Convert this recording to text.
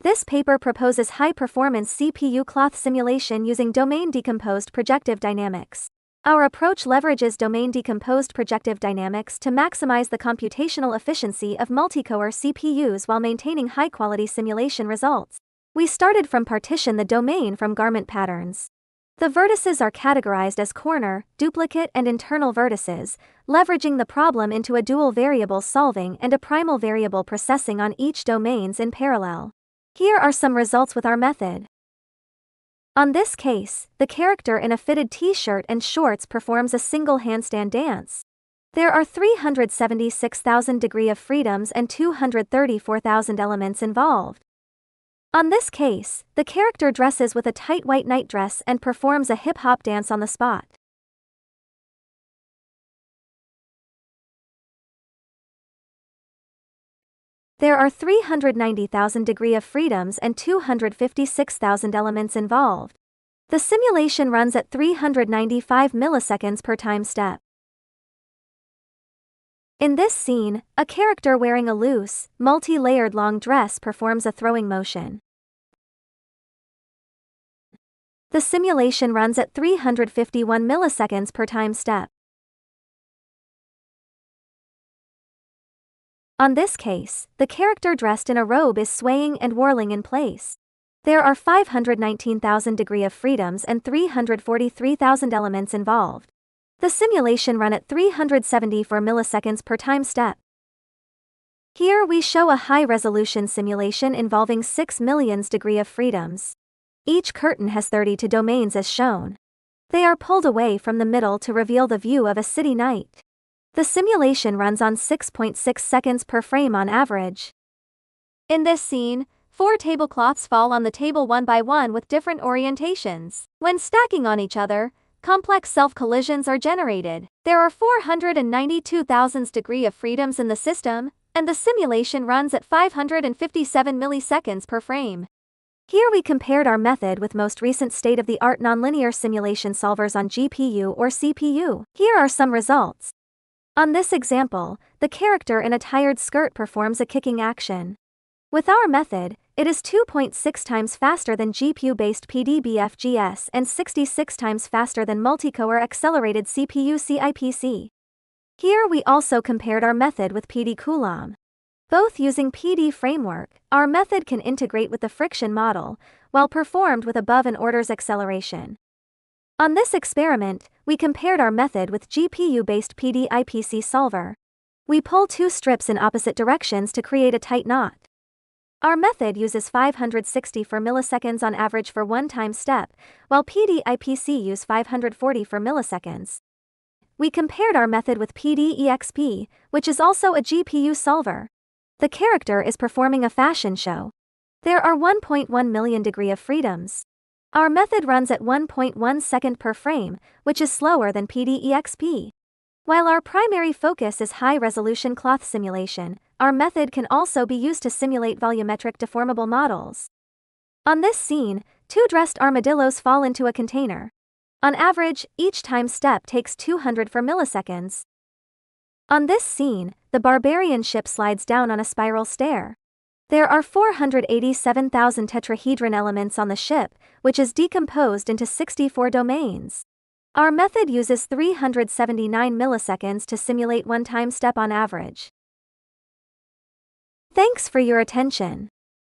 This paper proposes high-performance CPU cloth simulation using domain-decomposed projective dynamics. Our approach leverages domain-decomposed projective dynamics to maximize the computational efficiency of multi-core CPUs while maintaining high-quality simulation results. We started from partition the domain from garment patterns. The vertices are categorized as corner, duplicate, and internal vertices, leveraging the problem into a dual variable solving and a primal variable processing on each domains in parallel. Here are some results with our method. On this case, the character in a fitted t-shirt and shorts performs a single handstand dance. There are 376,000 degrees of freedoms and 234,000 elements involved. On this case, the character dresses with a tight white nightdress and performs a hip-hop dance on the spot. There are 390,000 degrees of freedoms and 256,000 elements involved. The simulation runs at 395 milliseconds per time step. In this scene, a character wearing a loose, multi-layered long dress performs a throwing motion. The simulation runs at 351 milliseconds per time step. On this case, the character dressed in a robe is swaying and whirling in place. There are 519,000 degrees of freedoms and 343,000 elements involved. The simulation run at 374 milliseconds per time step. Here we show a high-resolution simulation involving 6 million degrees of freedoms. Each curtain has 32 domains as shown. They are pulled away from the middle to reveal the view of a city night. The simulation runs on 6.6 seconds per frame on average. In this scene, 4 tablecloths fall on the table one by one with different orientations. When stacking on each other, complex self-collisions are generated. There are 492,000 degrees of freedoms in the system, and the simulation runs at 557 milliseconds per frame. Here we compared our method with most recent state-of-the-art nonlinear simulation solvers on GPU or CPU. Here are some results. On this example, the character in a tired skirt performs a kicking action. With our method, it is 2.6 times faster than GPU-based PDBFGS and 66 times faster than multi-core accelerated CPU CIPC. Here we also compared our method with PD Coulomb. Both using PD framework, our method can integrate with the friction model, while performed with above-an-orders acceleration. On this experiment, we compared our method with GPU-based PDIPC solver. We pull 2 strips in opposite directions to create a tight knot. Our method uses 560 milliseconds on average for one time step, while PDIPC use 540 milliseconds. We compared our method with PDEXP, which is also a GPU solver. The character is performing a fashion show. There are 1.1 million degrees of freedoms. Our method runs at 1.1 second per frame, which is slower than PDEXP. While our primary focus is high-resolution cloth simulation, our method can also be used to simulate volumetric deformable models. On this scene, 2 dressed armadillos fall into a container. On average, each time step takes 200 milliseconds. On this scene, the barbarian ship slides down on a spiral stair. There are 487,000 tetrahedron elements on the ship, which is decomposed into 64 domains. Our method uses 379 milliseconds to simulate one time step on average. Thanks for your attention.